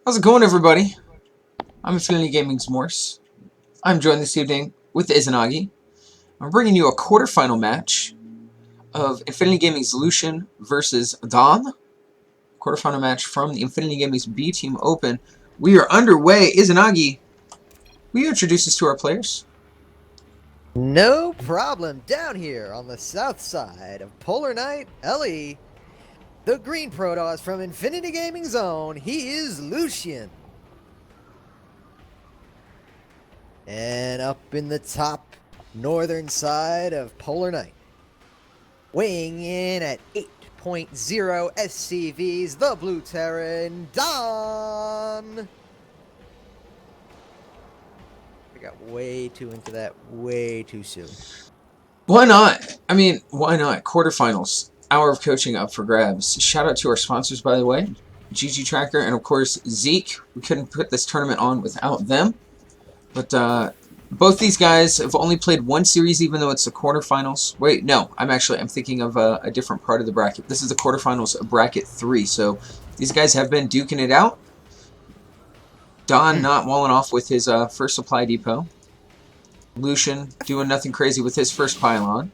How's it going, everybody? I'm Infinity Gaming's Morse. I'm joined this evening with Izanagi. I'm bringing you a quarterfinal match of Infinity Gaming's Lucien versus Dhan. Quarterfinal match from the Infinity Gaming's B Team Open. We are underway. Izanagi, will you introduce us to our players? No problem. Down here on the south side of Polar Night, Ellie, the green Protoss from Infinity Gaming Zone, he is Lucien. And up in the top northern side of Polar Night, weighing in at 8.0 SCVs, the Blue Terran, Dhan. I got way too into that way too soon. Why not? I mean, why not? Quarterfinals. Hour of coaching up for grabs. Shout out to our sponsors, by the way. GG Tracker and, of course, Zeke. We couldn't put this tournament on without them. But both these guys have only played one series, even though it's the quarterfinals. Wait, no, I'm thinking of a different part of the bracket. This is the quarterfinals of bracket 3. So these guys have been duking it out. Dhan not walling off with his first supply depot. Lucien doing nothing crazy with his first pylon.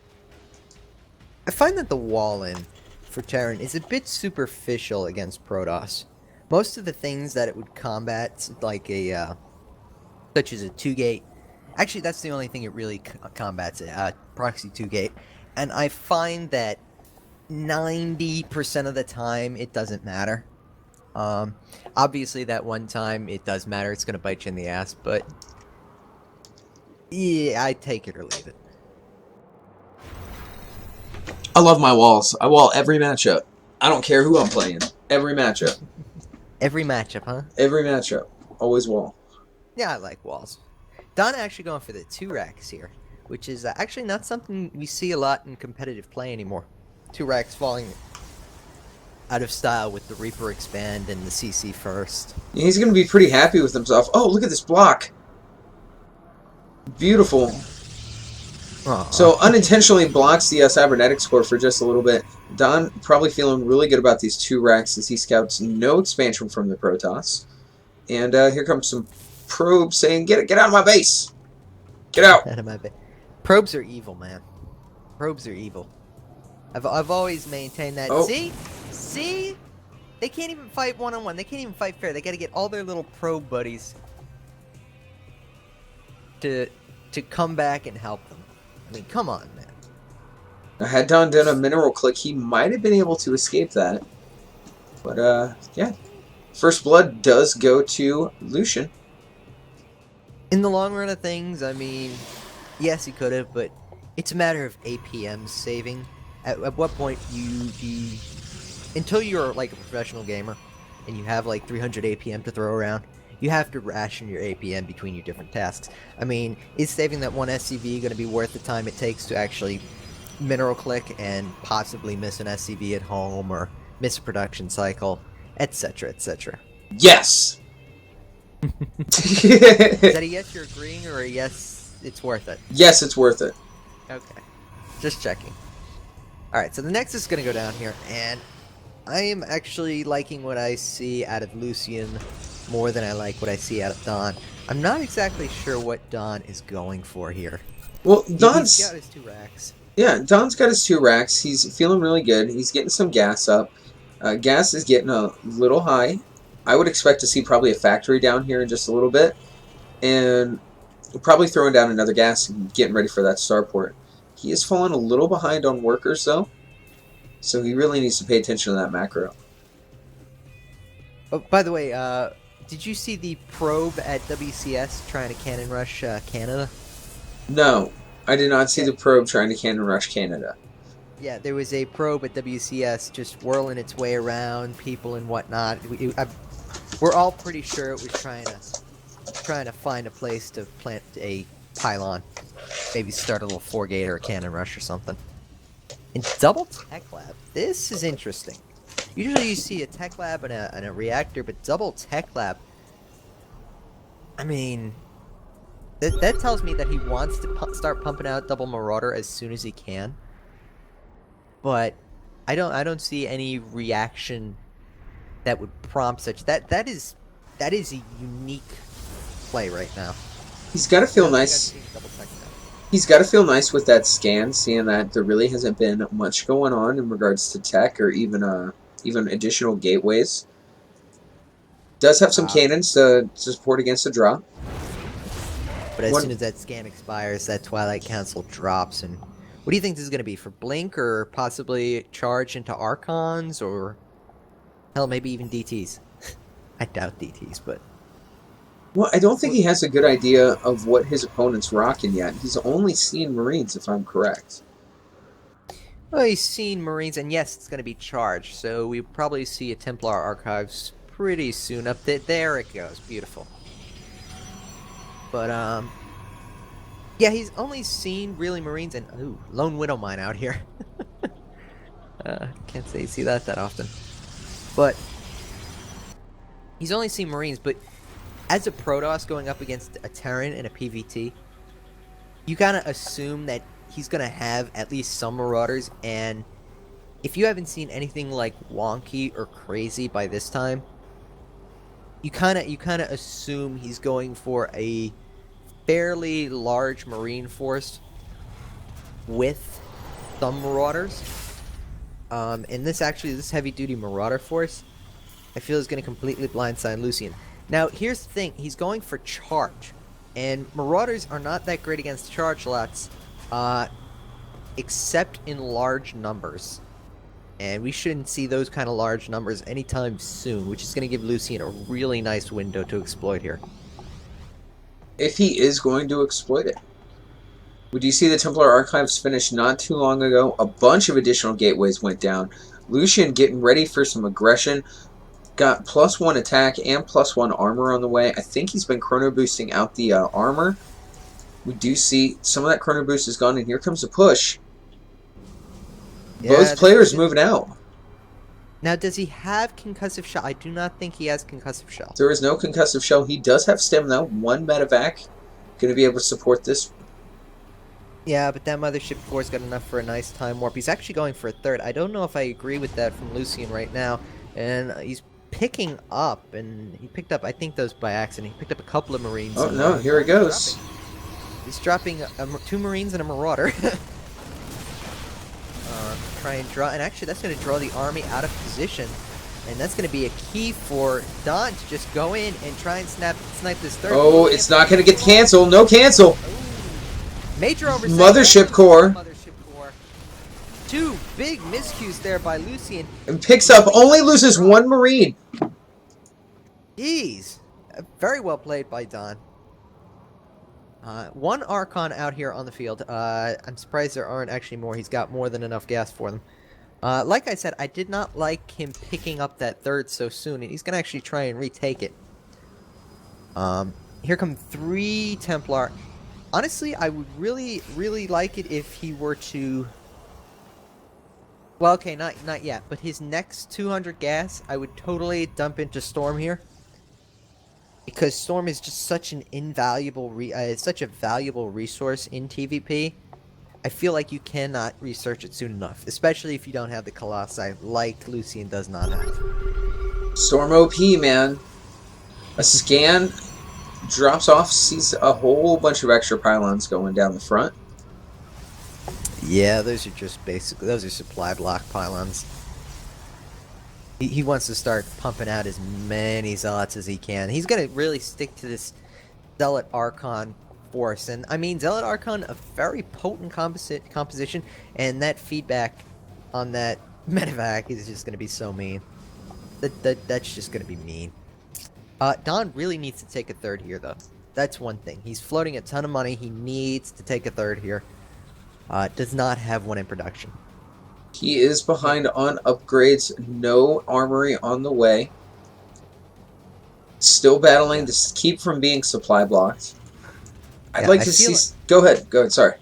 I find that the wall-in for Terran is a bit superficial against Protoss. Most of the things that it would combat, like such as a 2-gate, actually that's the only thing it really combats, proxy 2-gate, and I find that 90% of the time it doesn't matter. Obviously that one time it does matter, it's going to bite you in the ass, but yeah, I take it or leave it. I love my walls. I wall every matchup. I don't care who I'm playing. Every matchup. Every matchup, huh? Every matchup. Always wall. Yeah, I like walls. Dhan actually going for the 2 racks here, which is actually not something we see a lot in competitive play anymore. 2 racks falling out of style with the Reaper expand and the CC first. Yeah, he's going to be pretty happy with himself. Oh, look at this block. Beautiful. Aww. So unintentionally blocks the cybernetic score for just a little bit. Dhan probably feeling really good about these 2 racks as he scouts no expansion from the Protoss. And here comes some probes saying, get out of my base. Get out. Out of my base. Probes are evil, man. Probes are evil. I've always maintained that. Oh. See? They can't even fight one-on-one. They can't even fight fair. They got to get all their little probe buddies to come back and help them. I mean, come on, man. Had Dhan done a mineral click, he might have been able to escape that. But, yeah. First blood does go to Lucien. In the long run of things, I mean, yes, he could have, but it's a matter of APM saving. At what point until you're like a professional gamer and you have like 300 APM to throw around, you have to ration your APM between your different tasks. I mean, is saving that one SCV going to be worth the time it takes to actually mineral click and possibly miss an SCV at home or miss a production cycle, etc., etc.? Yes! Is that a yes you're agreeing, or a yes it's worth it? Yes, it's worth it. Okay. Just checking. Alright, so the Nexus is going to go down here, and I am actually liking what I see out of Lucien more than I like what I see out of Dhan. I'm not exactly sure what Dhan is going for here. Well, He's got his 2 racks. Yeah, Dhan's got his 2 racks. He's feeling really good. He's getting some gas up. Gas is getting a little high. I would expect to see probably a factory down here in just a little bit. And probably throwing down another gas and getting ready for that starport. He is falling a little behind on workers, though. So he really needs to pay attention to that macro. Oh, by the way, did you see the probe at WCS trying to cannon rush Canada? No, I did not see the probe trying to cannon rush Canada. Yeah, there was a probe at WCS just whirling its way around people and whatnot. We're all pretty sure it was trying to find a place to plant a pylon, maybe start a little 4-gate or a cannon rush or something. And double tech lab. This is interesting. Usually you see a tech lab and a reactor, but double tech lab. I mean, that tells me that he wants to start pumping out double marauder as soon as he can. But I don't see any reaction that would prompt such. That is that is a unique play right now. He's got to feel I nice. think I've seen double check that. He's got to feel nice with that scan, seeing that there really hasn't been much going on in regards to tech or even additional gateways. Does have some cannons to support against the drop. But as soon as that scan expires, that Twilight Council drops. And what do you think this is going to be for Blink, or possibly charge into Archons, or hell, maybe even DTs? I doubt DTs, but Well, I don't think he has a good idea of what his opponent's rocking yet. He's only seen Marines, if I'm correct. well, he's seen Marines, and yes, it's going to be charged. So we probably see a Templar Archives pretty soon. Up there, there it goes, beautiful. But yeah, he's only seen really Marines and ooh, Lone Widow Mine out here. Can't say you see that often. But he's only seen Marines, but as a Protoss going up against a Terran in a PvT, you kind of assume that he's going to have at least some Marauders, and if you haven't seen anything like wonky or crazy by this time, you kind of assume he's going for a fairly large Marine force with some Marauders. And this heavy-duty Marauder force, I feel is going to completely blindside Lucien. Now, here's the thing. He's going for charge. And Marauders are not that great against charge lots, except in large numbers. And we shouldn't see those kind of large numbers anytime soon, which is going to give Lucien a really nice window to exploit here. If he is going to exploit it. Would you see the Templar Archives finish not too long ago? A bunch of additional gateways went down. Lucien getting ready for some aggression. Got +1 attack and +1 armor on the way. I think he's been chrono boosting out the armor. We do see some of that chrono boost is gone, and here comes a push. Both players moving out. Now, does he have concussive shell? I do not think he has concussive shell. There is no concussive shell. He does have stem, though. 1 medevac. Going to be able to support this. Yeah, but that Mothership 4's got enough for a nice time warp. He's actually going for a third. I don't know if I agree with that from Lucien right now. And he's picking up, and he picked up, I think those by accident. He picked up a couple of Marines. Oh, no, here it goes. He's dropping 2 Marines and a Marauder. Try and draw, and actually that's going to draw the army out of position, and that's going to be a key for Dhan to just go in and try and snipe this third. Oh, it's not going to get canceled. No cancel. Ooh. Major oversight. Mothership core. Mothership core. 2 big miscues there by Lucien. And picks up, only loses 1 Marine. Jeez. Very well played by Dhan. 1 Archon out here on the field. I'm surprised there aren't actually more. He's got more than enough gas for them. Like I said, I did not like him picking up that third so soon, and he's going to actually try and retake it. Here come 3 Templar. Honestly, I would really, really like it if he were to... Well, okay, not yet, but his next 200 gas, I would totally dump into Storm here. Because Storm is just such an invaluable, such a valuable resource in TVP. I feel like you cannot research it soon enough, especially if you don't have the Colossi, like Lucien does not have. Storm OP, man. A scan drops off, sees a whole bunch of extra pylons going down the front. Yeah, those are just basically, those are supply block pylons. He wants to start pumping out as many Zealots as he can. He's going to really stick to this Zealot Archon force. And, I mean, Zealot Archon, a very potent composition, and that feedback on that medevac is just going to be so mean. That's just going to be mean. Dhan really needs to take a third here, though. That's one thing. He's floating a ton of money. He needs to take a third here. Does not have one in production. He is behind on upgrades. No armory on the way. Still battling to keep from being supply blocked. I'd like to see... Go ahead. Go ahead. Sorry.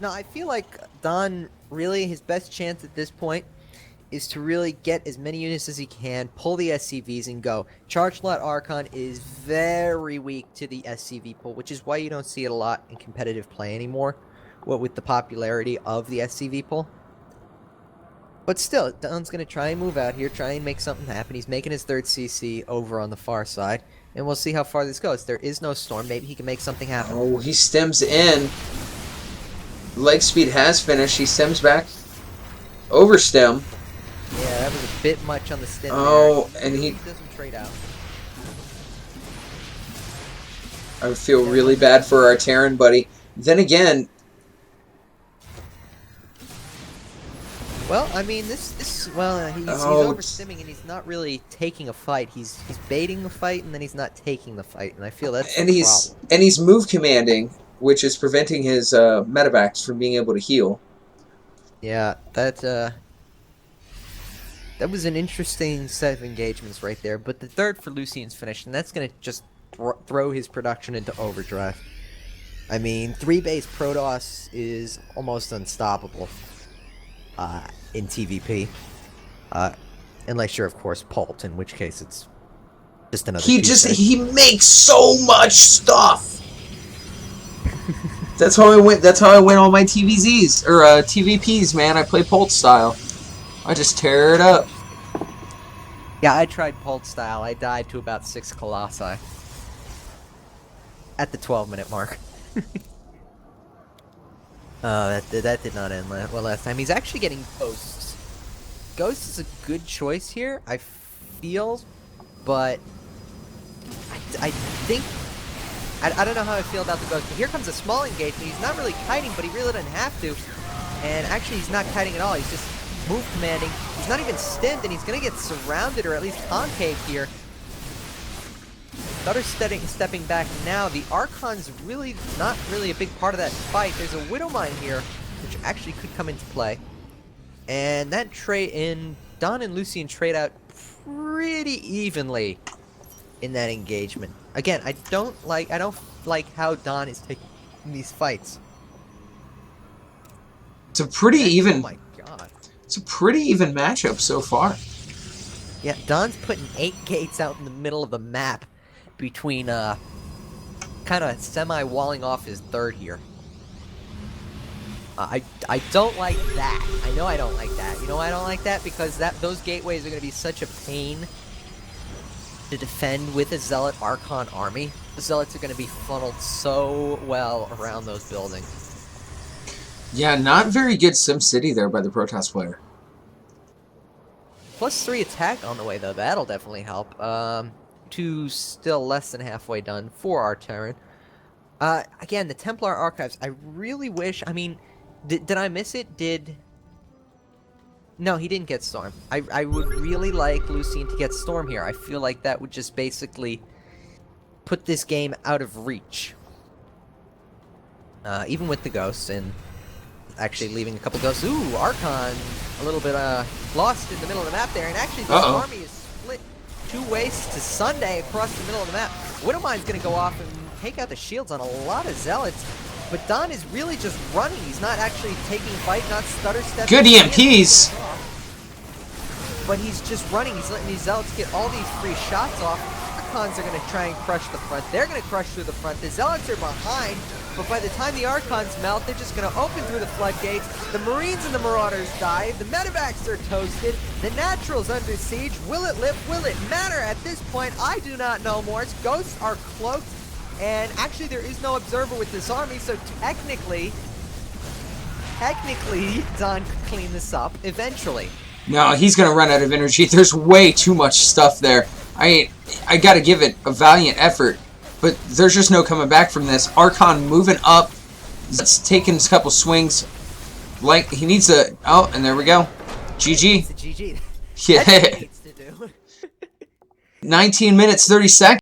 No, I feel like Dhan, really, his best chance at this point is to really get as many units as he can, pull the SCVs, and go. Charge Lot Archon is very weak to the SCV pull, which is why you don't see it a lot in competitive play anymore, with the popularity of the SCV pull. But still, Dhan's going to try and move out here, try and make something happen. He's making his third CC over on the far side. And we'll see how far this goes. There is no storm. Maybe he can make something happen. Oh, he stems in. Leg speed has finished. He stems back. Overstem. Yeah, that was a bit much on the stem. Oh, there. and he doesn't trade out. I feel really bad for our Terran buddy. Then again, well, I mean, he's overstimming and he's not really taking a fight. He's baiting the fight and then he's not taking the fight, and I feel that's the problem. And he's move commanding, which is preventing his medevacs from being able to heal. Yeah, that was an interesting set of engagements right there. But the third for Lucien's finished, and that's gonna just throw his production into overdrive. I mean, 3-base Protoss is almost unstoppable in TVP. Unless you're, of course, Pult, in which case it's just another He makes so much stuff! That's how I win all my TVZs, or TVPs, man. I play Pult style. I just tear it up. Yeah, I tried Pult style. I died to about 6 Colossi. At the 12-minute mark. That did not end well last time. He's actually getting Ghosts. Ghost is a good choice here, I feel, but I think... I don't know how I feel about the Ghost, but here comes a small engagement. He's not really kiting, but he really doesn't have to. And actually, he's not kiting at all. He's just move commanding. He's not even stemmed, and he's going to get surrounded, or at least concaved here. Stutter stepping back now. The Archon's really not really a big part of that fight. There's a Widow Mine here, which actually could come into play. And that Dhan and Lucien trade out pretty evenly in that engagement. Again, I don't like how Dhan is taking these fights. It's a pretty even. Oh my god. It's a pretty even matchup so far. Yeah, Dhan's putting 8 gates out in the middle of the map between kind of semi-walling off his third here. I don't like that. I know I don't like that. You know why I don't like that? Because those gateways are going to be such a pain to defend with a Zealot Archon army. The Zealots are going to be funneled so well around those buildings. Yeah, not very good SimCity there by the Protoss player. +3 attack on the way, though. That'll definitely help. 2 still less than halfway done for our Terran. Again, the Templar Archives, I really wish... I mean, did I miss it? No, he didn't get Storm. I would really like Lucien to get Storm here. I feel like that would just basically put this game out of reach. Even with the Ghosts, and actually leaving a couple Ghosts. Ooh, Archon, a little bit lost in the middle of the map there, and actually this army is split 2 ways to Sunday across the middle of the map. Widowmine's going to go off and take out the shields on a lot of Zealots, but Dhan is really just running. He's not actually taking fight, not stutter stepping. Good EMPs! But he's just running. He's letting these Zealots get all these free shots off. Archons are going to try and crush the front. They're going to crush through the front. The Zealots are behind, but by the time the Archons melt, they're just going to open through the floodgates. The Marines and the Marauders die. The Medevacs are toasted. The Natural's under siege. Will it live? Will it matter? At this point, I do not know, Morris. Ghosts are cloaked, and actually there is no observer with this army, so technically, Dhan could clean this up eventually. No, he's going to run out of energy. There's way too much stuff there. I got to give it a valiant effort, but there's just no coming back from this. Archon moving up. It's taking a couple swings. Like, he needs a... Oh, and there we go. GG. It's a GG. Yeah. That's what he needs to do. 19 minutes, 30 seconds.